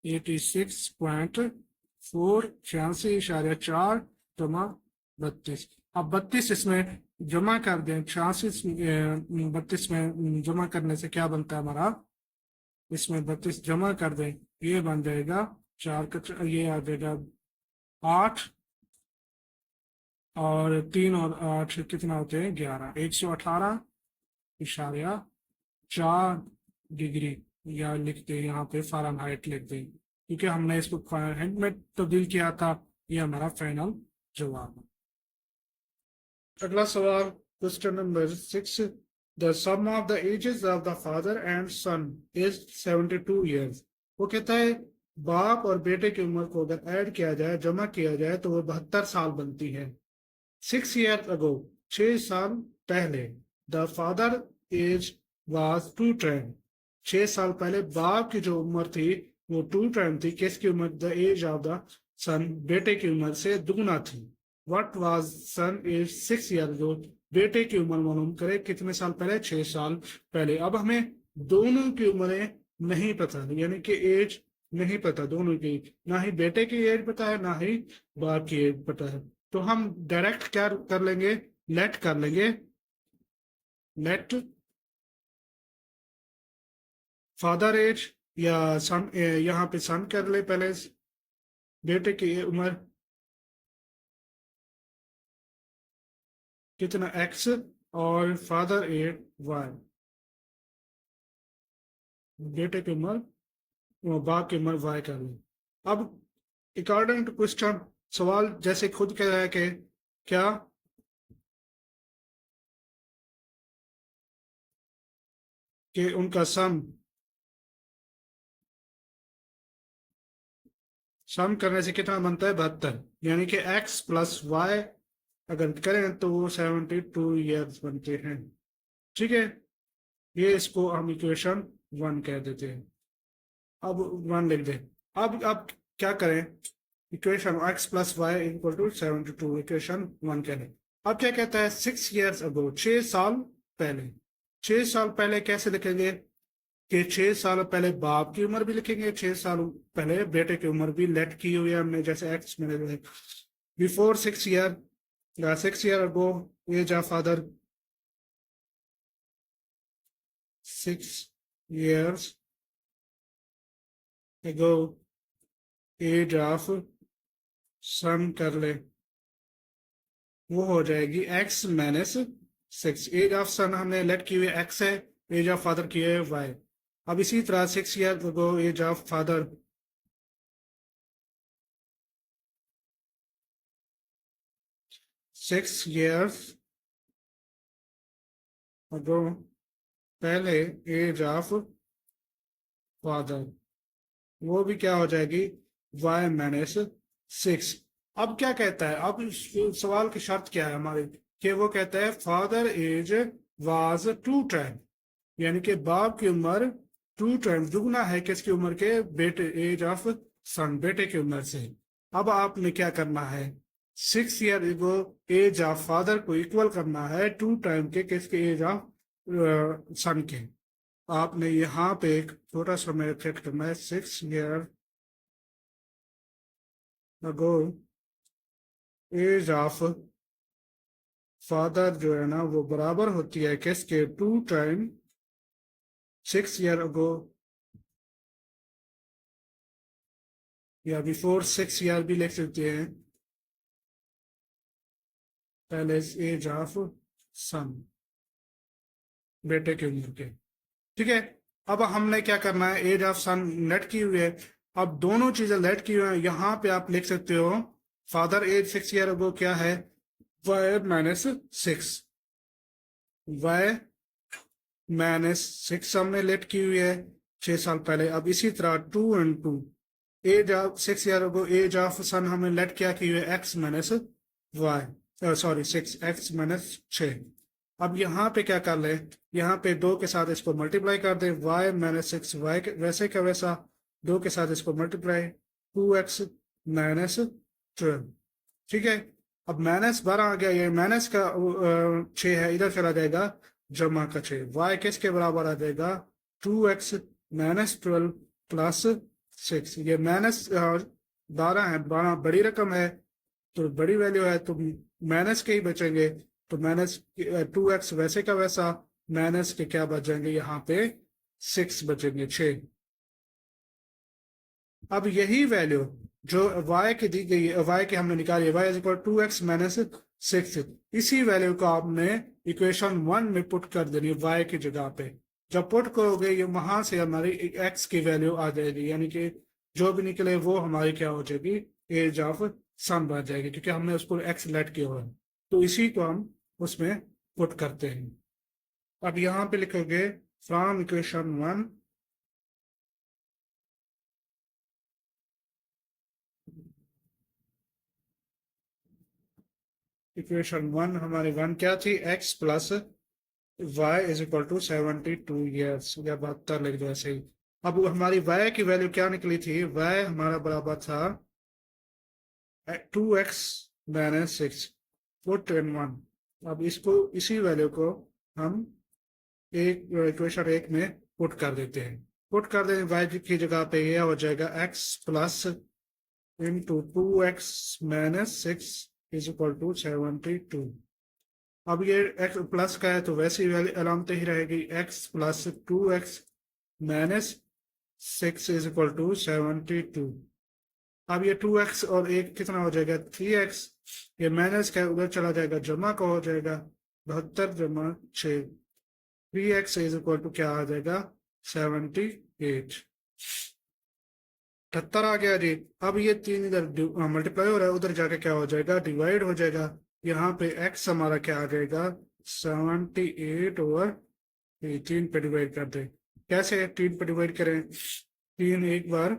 S1: 86.4, 86.4 जमा 32। अब 32 इसमें जमा कर दें, 86 32 में जमा करने से क्या बनता है हमारा, इसमें 32 जमा कर दें, ये बन जाएगा 4 का ये आ जाएगा 8, और 3 और 8 कितना होते हैं, 11, 118.4 डिग्री, या लिखते हैं यहाँ पे फ़ारेनहाइट लिख दें, क्योंकि हमने इसको फ़ारेनहाइट में तब्दील किया था। ये हमारा फाइनल जवाब है। अगला सवाल, question number 6, the sum of the ages of the father and son is 72 years. वो कहता है बाप और बेटे की उम्र को अगर ऐड किया जाए, जमा किया जाए, तो वो 72 साल बनती है। 6 years ago, 6 साल पहले, द फादर एज वाज 210। 6 साल पहले बाप की जो उम्र थी वो 210 थी। किसकी उम्र, the age of the son, बेटे की उम्र से दुगना थी। What was son age 6 years ago, बेटे की उम्र मालूम करें कितने साल पहले, 6 साल पहले। अब हमें दोनों की उम्रें नहीं पता, यानी कि एज नहीं पता दोनों की, ना ही बेटे की एज पता है, ना ही बाप की एज पता है। तो हम डायरेक्ट क्या कर लेंगे, लेट कर लेंगे, लेट फादर एज, या सन, यहाँ पे सन कर ले पहले, बेटे की उम्र कितना एक्स, और फादर एज वाई, बेटे की उम्र, बाप की उम्र वाई कर ले। अब अकॉर्डिंग टू क्वेश्चन, सवाल जैसे खुद कह रहा है कि क्या, कि उनका सम करने से कितना बनता है, 72, यानी कि एक्स प्लस वाई अगर करें तो वो 72 ईयर्स बनते हैं। ठीक है, ये इसको हम इक्वेशन 1 कह देते हैं। अब 1 लिख दें। अब क्या करें, equation x plus y equal to 72, equation 1 कह दें। अब क्या कहता है, 6 years ago, 6 साल पहले। 6 साल पहले कैसे लिखेंगे, कि 6 साल पहले बाप की उम्र भी लिखेंगे, 6 साल पहले बेटे की उम्र भी लेट की हुई है हमने, जैसे एक्स में before 6 year, 6 year ago age of father, 6 years ago age of son कर ले, वो हो जाएगी x minus 6। Age of son हमने लेट की हुई x है, एज ऑफ फादर की है y। अब इसी तरह 6 years ago age of father, 6 years ago पहले एज ऑफ फादर, वो भी क्या हो जाएगी, y माइनस 6। अब क्या कहता है, अब इस सवाल की शर्त क्या है हमारी, कि वो कहता है फादर एज वाज 210, यानी कि बाप की उम्र 210 दुगना है किसकी उम्र के, बेटे एज ऑफ सन, बेटे की उम्र से। अब आपने क्या करना है, 6 year ago age of father को इक्वल करना है 2 टाइम के किसके, एज ऑफ सन के। आपने यहाँ पे एक छोटा सा मेरे सेट करना है, 6 year ago age of father जो है ना, वो बराबर होती है किसके, 2 टाइम 6 year ago, या बिफोर 6 year भी लिख सकते हैं, पहले एज ऑफ सन, बेटे की उम्र के। ठीक है, अब हमने क्या करना है, एज ऑफ सन लेट की हुई है। अब दोनों चीजें लेट की हुई है, यहाँ पे आप लिख सकते हो फादर एज 6 ईयर अगो क्या है, वाई माइनस 6, वाई माइनस 6 हमने लेट की हुई है 6 साल पहले। अब इसी तरह 2 and 2, age of 6 year ago age of son हमने लेट क्या की हुई है, X minus Y, sorry 6, x minus 6। अब यहाँ पे क्या कर ले, यहाँ पे 2 के साथ इसको मल्टीप्लाई कर दे, y-6 वाई वैसे का वैसा 2 के साथ इसको मल्टीप्लाई, 2x-12, ठीक है। अब -12 आ गया, ये माइनस का 6 है, इधर चला जाएगा जमा का 6, y किसके बराबर आ जाएगा, 2x-12 प्लस 6। ये -12 है, 12 बड़ी रकम है तो बड़ी वैल्यू है, तो माइनस के ही बचेंगे, तो -2x वैसे का वैसा, माइनस के क्या बचेंगे यहाँ पे 6 बचेंगे, 6। अब यही वैल्यू जो y की दी गई है, y की हमने निकाली है, y इज इक्वल 2x-6, इसी वैल्यू को आपने इक्वेशन 1 में पुट कर देनी है y की जगह पे। जब पुट करोगे ये वहां से हमारी x की वैल्यू आ जाएगी, यानी कि जो भी निकले वो हमारी क्या हो जाएगी, एज ऑफ सन बन जाएगी, क्योंकि हमने उसको x लेट किया हुआ है, तो इसी को हम उसमें पुट करते हैं। अब यहाँ पे लिखोगे फ्रॉम इक्वेशन 1, इक्वेशन 1 हमारी 1 क्या थी, x plus y is equal to 72 years, या 72 लिख दो ऐसे ही। अब हमारी y की वैल्यू क्या निकली थी, y हमारा बराबर था 2x-6, पुट इन 1। अब इसको इसी वैल्यू को हम एक इक्वेशन 1 में पुट कर देते हैं। पुट कर दें y की जगह पे ये हो जाएगा x plus into 2x-6 is equal to 72। अब ये x प्लस का है तो वैसी अलामत ही रहेगी, x plus 2x-6 is equal to 72। अब ये 2x और 1 कितना हो जाएगा, 3x, ये माइनस का उधर चला जाएगा, जमा का हो जाएगा 72 जमा 6, 3x इज इक्वल टू क्या आ जाएगा, 78, 78 आ गया जी। अब ये 3 इधर मल्टीप्लाई हो रहा है, उधर जाके क्या हो जाएगा, डिवाइड हो जाएगा। यहाँ पे x हमारा क्या आ जाएगा, 78 ओवर 3 पे डिवाइड कर दे। कैसे 3 पे डिवाइड करें, 3 एक बार,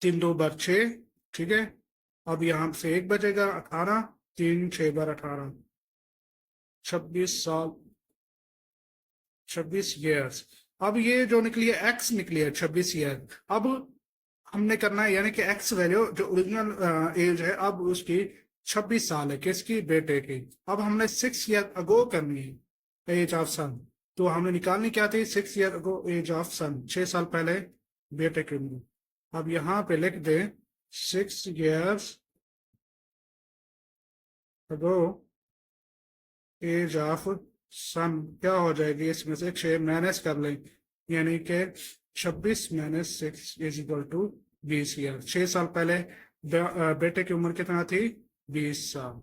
S1: 3 2 बार 6, ठीक है। अब यहाँ से 1 बचेगा 18, 3 6 बार 18, 26 साल, 26 ईयर्स। अब ये जो निकली है x निकली है 26 ईयर। अब हमने करना है, यानी कि x वैल्यू जो ओरिजिनल एज है अब उसकी 26 साल है, किसकी, बेटे की। अब हमने 6 ईयर अगो करनी है एज ऑफ सन, तो हमने निकालनी क्या थी, 6 ईयर अगो एज ऑफ सन, 6 साल पहले बेटे की उम्र। अब यहाँ पे लिख दे 6 ईयर्स अगो एज ऑफ सन, क्या हो जाएगी, इसमें से 6 माइनस कर लें, यानी कि 26-6 इज इक्वल टू 20 ईयर। 6 साल पहले बेटे की उम्र कितना थी, 20 साल।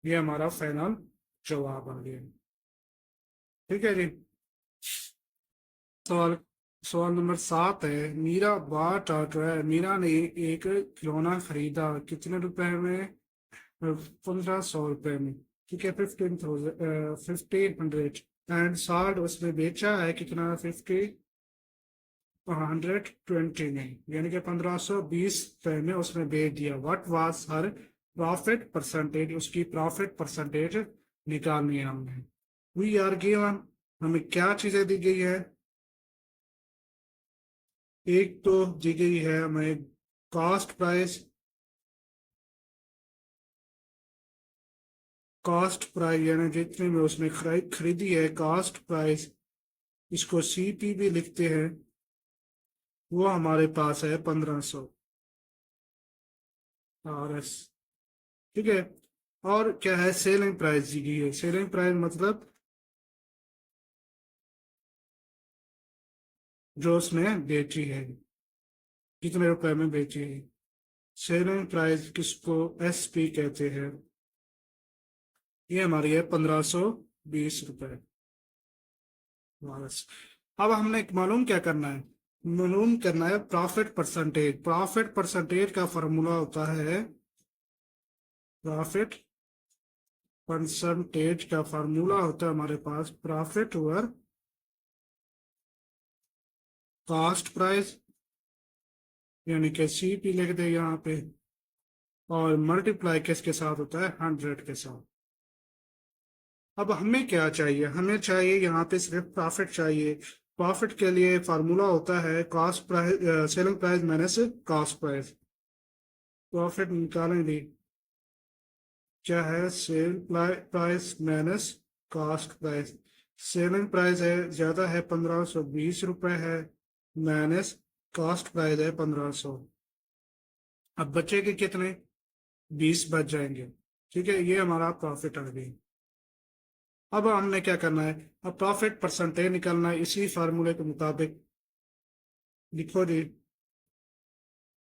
S1: ये हमारा फाइनल जवाब आ गया, ठीक है जी। सवाल सवाल नंबर 7 है, मीरा बार टाट रहा है, मीरा ने एक खिलौना खरीदा, कितने रुपए में, 1500 रुपए में, ठीक है, 1500, एंड साल्ट उसने बेचा है कितना, 120 में, यानी कि 1520 रुपए में उसने बेच दिया। What was her profit percentage, उसकी प्रॉफिट परसेंटेज निकालनी है हमने। वी आर गिवन, हमें क्या चीजें दी गई है, एक तो दी गई है हमें कॉस्ट प्राइस, यानी जितने में उसने खरीदी है कॉस्ट प्राइस, इसको सीपी भी लिखते हैं, वो हमारे पास है 1500 RS, ठीक है। और क्या है, सेलिंग प्राइस दी गई है, सेलिंग प्राइस मतलब जो उसने बेची है, कितने रुपए में बेची है। सेलिंग प्राइस किसको SP कहते हैं, ये हमारी है 1520 रुपए, बस। अब हमने मालूम क्या करना है, मालूम करना है प्रॉफिट परसेंटेज। प्रॉफिट परसेंटेज का फॉर्मूला होता है, प्रॉफिट परसेंटेज का फार्मूला होता है हमारे पास प्रॉफिट ओवर कॉस्ट प्राइस, यानी कि CP लिख दे यहाँ पे, और मल्टीप्लाई किसके साथ होता है, 100 के साथ। अब हमें क्या चाहिए, हमें चाहिए यहाँ पे सिर्फ प्रॉफिट चाहिए। प्रॉफिट के लिए फार्मूला होता है cost price, selling price minus cost price. Profit निकालेंगे, क्या है, sale price minus cost price. Selling price है ज्यादा है, 1520 रुपए है, माइनस कॉस्ट प्राइस है 1500। अब बचेंगे कितने, 20 बच जाएंगे। ठीक है, ये हमारा प्रॉफिट आ गई। अब हमने क्या करना है, अब प्रॉफिट परसेंटेज निकालना है इसी फार्मूले के मुताबिक। लिखो जी,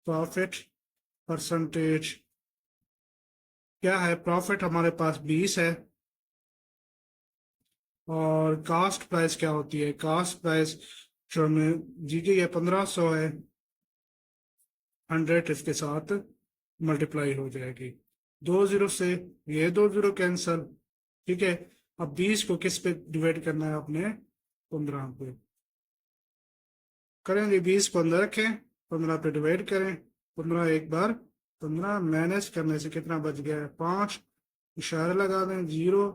S1: प्रॉफिट परसेंटेज क्या है, प्रॉफिट हमारे पास 20 है, और कास्ट प्राइस क्या होती है, कास्ट प्राइस जो हमें दी गई है 1500 है, 100 इसके साथ मल्टीप्लाई हो जाएगी, 2 0 से ये 2 0 कैंसल। ठीक है, अब 20 को किस पे डिवाइड करना है आपने, 15 पे करेंगे, 20 को अंदर रखें, 15 पे डिवाइड करें, 15 एक बार, 15 माइनस करने से कितना बच गया है, 5, इशारा लगा दें 0,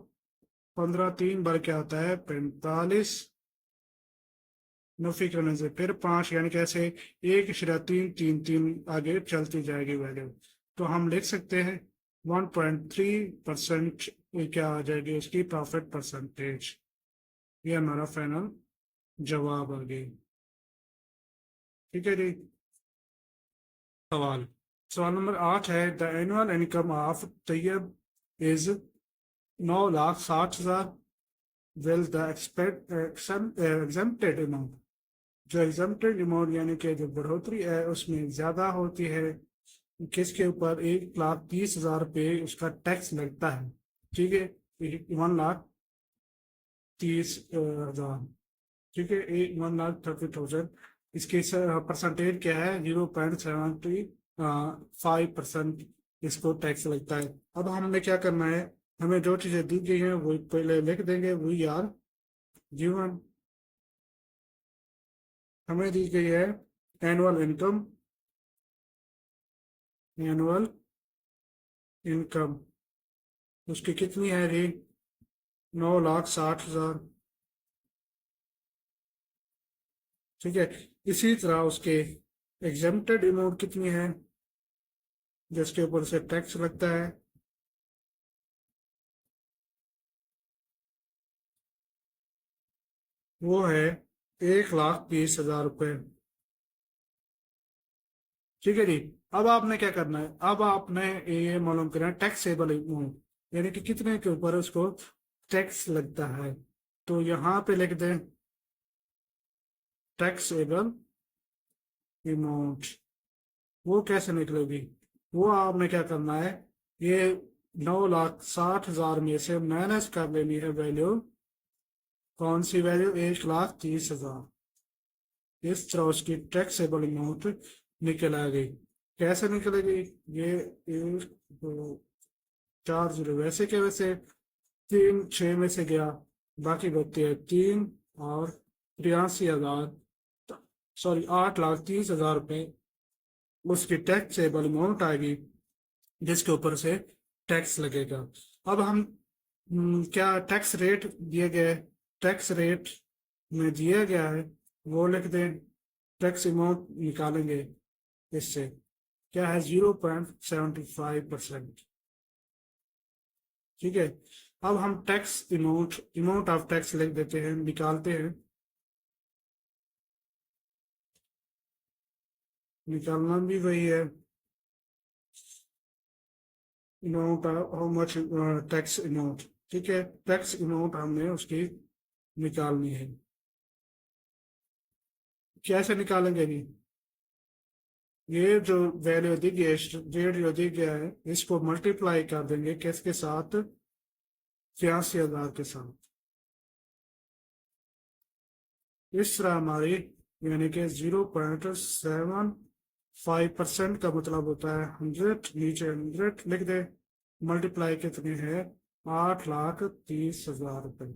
S1: 15 3 बार क्या होता है 45, नफी करने से फिर 5, यानी कैसे 1.333 आगे चलती जाएगी वैल्यू। तो हम लिख सकते हैं 1.3% क्या आ जाएगी उसकी प्रॉफिट परसेंटेज। ये हमारा फाइनल जवाब आ गई। ठीक है जी। सवाल सवाल नंबर 8 है, the annual income of Tayyab is 9,60,000, will the exempted amount, जो एग्जेम्प्टेड अमाउंट यानी कि जो बढ़ोतरी है उसमें ज्यादा होती है, किसके ऊपर, 1,30,000 पे उसका टैक्स लगता है। ठीक है, 1,30,000, ठीक है, 1,30,000, इसकी परसेंटेज क्या है, 0.75% इसको टैक्स लगता है। अब हमने क्या करना है, हमें जो चीजें दी गई हैं वो पहले लिख देंगे, वी आर गिवन, हमें दी गई है एनुअल इनकम, एनुअल इनकम उसकी कितनी है जी, 9,60,000। ठीक है, इसी तरह उसके एग्जेम्प्टेड अमाउंट कितनी है जिसके ऊपर से टैक्स लगता है, वो है 1,20,000 रुपये। ठीक है जी। अब आपने क्या करना है, अब आपने ये मालूम करना है टैक्सेबल अमाउंट, यानी कि कितने के ऊपर उसको टैक्स लगता है। तो यहाँ पे लिख दें टैक्सेबल अमाउंट, वो कैसे निकलेगी, वो आपने क्या करना है, ये 9,60,000 में से माइनस कर लेनी है वैल्यू, कौन सी वैल्यू, 1,30,000। इस तरह उसकी टैक्सेबल अमाउंट निकल आ गई। कैसे निकलेगी, ये 1 2 4 0 वैसे के वैसे, 3 6 में से गया, बाकी बचती है 3, और 83,000, सॉरी 8,30,000 रुपये उसकी टैक्सेबल अमाउंट आएगी जिसके ऊपर से टैक्स लगेगा। अब हम क्या टैक्स रेट दिए गए, टैक्स रेट में दिया गया है वो लिख दें, टैक्स अमाउंट निकालेंगे इससे, क्या है 0.75%। ठीक है, अब हम tax amount, amount of tax लिख देते हैं, निकालते हैं, निकालना भी वही है, amount how much tax amount. ठीक है, टैक्स अमाउंट हमने उसकी निकालनी है, कैसे निकालेंगे जी, ये जो वैल्यू दी गई है, रेट जो दी गया है, इसको मल्टीप्लाई कर देंगे किसके साथ, 83,000 के साथ। इस तरह हमारी यानी कि 0.75% का मतलब होता है 100, नीचे 100 लिख दे, मल्टीप्लाई कितने हैं 8,30,000 रुपए।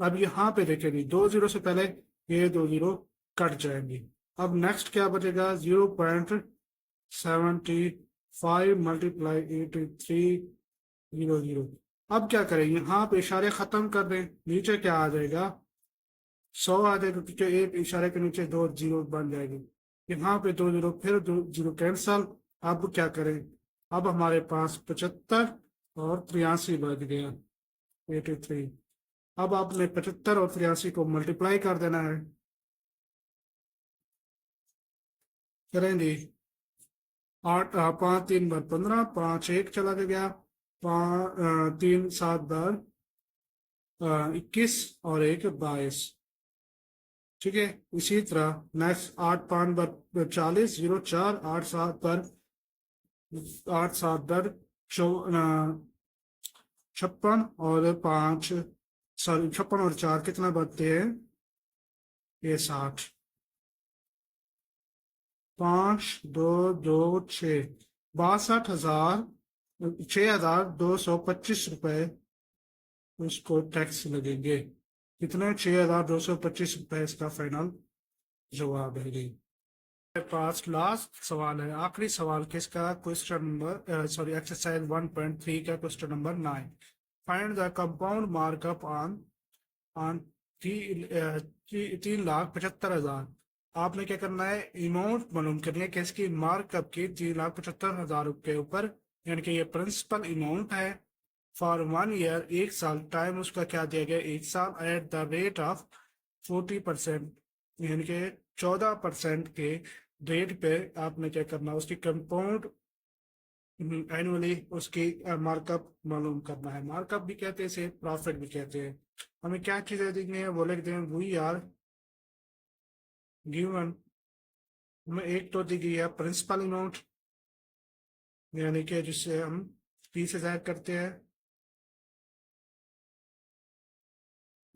S1: अब यहाँ पे देखेंगे 2 जीरो से पहले ये 2 जीरो कट जाएंगी। अब नेक्स्ट क्या बचेगा 0.75 मल्टीप्लाई 83,000। अब क्या करेंगे यहाँ पे इशारे खत्म कर दें, नीचे क्या आ जाएगा 100 आ जाएगा, क्योंकि एक इशारे के नीचे 2 जीरो बन जाएगी। यहाँ पे 2 जीरो, फिर 2 जीरो कैंसल। अब क्या करें, अब हमारे पास 75 और 83 बच गया 83। अब आपने 75 और 83 को मल्टीप्लाई कर देना है, करेंगे 8 5 3 बार 15, 5 1 चला गया, 3 7 बार 21 और 1 22। ठीक है, इसी तरह नेक्स्ट 8 5 बार 40, 0 4, 8 7 बार 56 और 5, सॉरी 56 और 4 कितना बनते हैं ये 60। 5 2 2 6, 62,6,225 रुपए उसको टैक्स लगेंगे। कितने 6,225 रुपए इसका फाइनल जवाब है जी। मेरे पास लास्ट सवाल है, आखिरी सवाल किसका, क्वेश्चन नंबर सॉरी एक्सरसाइज 1.3 का question number 9। Find the compound markup on 3,75,000। आपने क्या करना है, अमाउंट मालूम करनी है कि इसकी मार्कअप की 3,75,000 के ऊपर, यानी कि ये प्रिंसिपल अमाउंट है फॉर 1 ईयर, 1 साल, टाइम उसका क्या दिया गया 1 साल, एट द रेट ऑफ 40%, यानी कि 14% के रेट पे आपने क्या करना, उसकी कंपाउंड एनुअली उसकी मार्कअप मालूम करना है। मार्कअप भी कहते हैं इसे, प्रॉफिट भी कहते हैं। हमें क्या चीजें देखनी है वो लिख दें, वी आर गिवन, हमें एक तो दी गई है प्रिंसिपल अमाउंट, यानी कि जिससे हम 30 से जाहिर करते हैं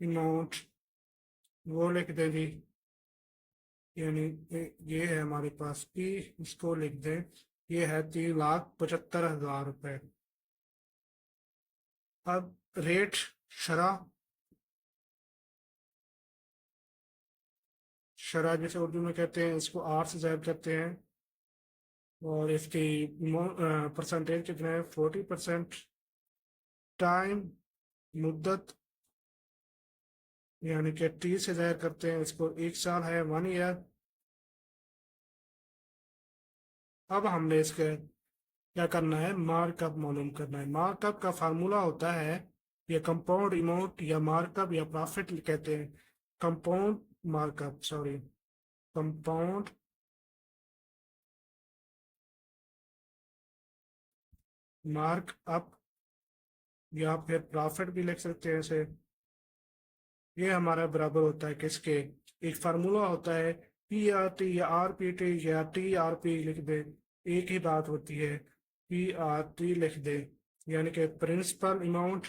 S1: अमाउंट, वो लिख दें जी, यानी ये है हमारे पास पी, इसको लिख दें, ये है 3,75,000 रुपए। अब रेट शरा, शरा जिसे उर्दू में कहते हैं, इसको आर से जाहिर करते हैं, और इसकी परसेंटेज कितना है 40%। टाइम मुद्दत, यानी कि 30 से जाहिर करते हैं इसको, 1 साल है 1 ईयर। अब हमने इसके क्या करना है, मार्कअप मालूम करना है। मार्कअप का फार्मूला होता है, ये कंपाउंड अमाउंट या मार्कअप या प्रॉफिट कहते हैं, compound markup sorry compound markup, या फिर प्रॉफिट भी लिख सकते हैं इसे। ये हमारा बराबर होता है किसके, एक फार्मूला होता है पी आर टी या आर पी टी या टी आर पी लिख दे, एक ही बात होती है, पी आर टी लिख दे, यानी कि प्रिंसिपल अमाउंट,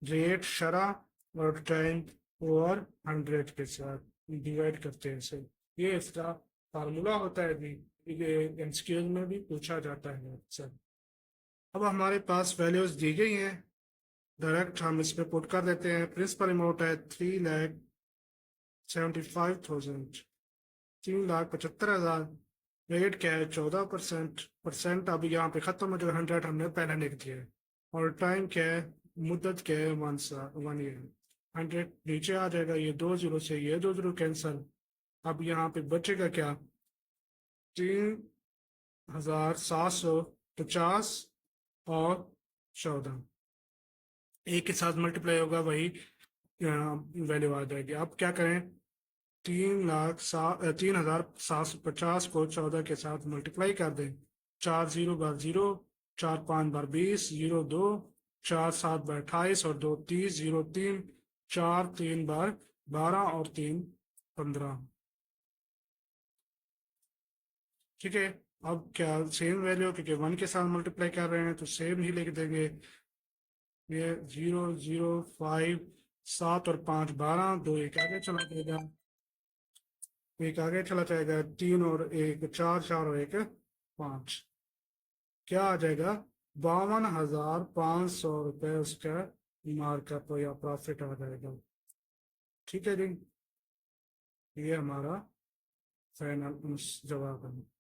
S1: रेट शरा और टाइम ओवर 100 के साथ डिवाइड करते हैं इसे। ये इसका फार्मूला होता है जी, ये एमसीक्यूज में भी पूछा जाता है अक्सर। अब हमारे पास वैल्यूज दी गई हैं, डायरेक्ट हम इसमें पुट कर देते हैं। प्रिंसिपल अमाउंट है 3,75,000, 3,75,000। रेट क्या है 14%, परसेंट अभी यहाँ पे खत्म हो जाएगा, 100 हमने पहले लिख दिया है। और टाइम क्या है, मुद्दत क्या है 1 ईयर। 100 नीचे आ जाएगा, ये 2 जीरो से ये 2 जीरो कैंसल। अब यहाँ पे बचेगा क्या 3,750 और 14, एक के साथ मल्टीप्लाई होगा वही वैल्यू आ जाएगी। अब क्या करें, 3,750 को 14 के साथ मल्टीप्लाई कर दें, 4 0 बार 0, 4 5 बार 20, 0 2, 4 7 बार 28 और 2 30, 0 3, 4 3 बार 12 और 3 15। ठीक है, अब क्या सेम वैल्यू, क्योंकि 1 के साथ मल्टीप्लाई कर रहे हैं तो सेम ही लिख देंगे। ये 0 0 5, 7 और 5 12, 2 एक आगे चला जाएगा, एक आगे चला जाएगा, 3 और 1 4, 4 और 1 5, क्या आ जाएगा 52,500 रुपये उसका मार्कअप या प्रॉफिट आ जाएगा। ठीक है जी, ये हमारा फाइनल जवाब है।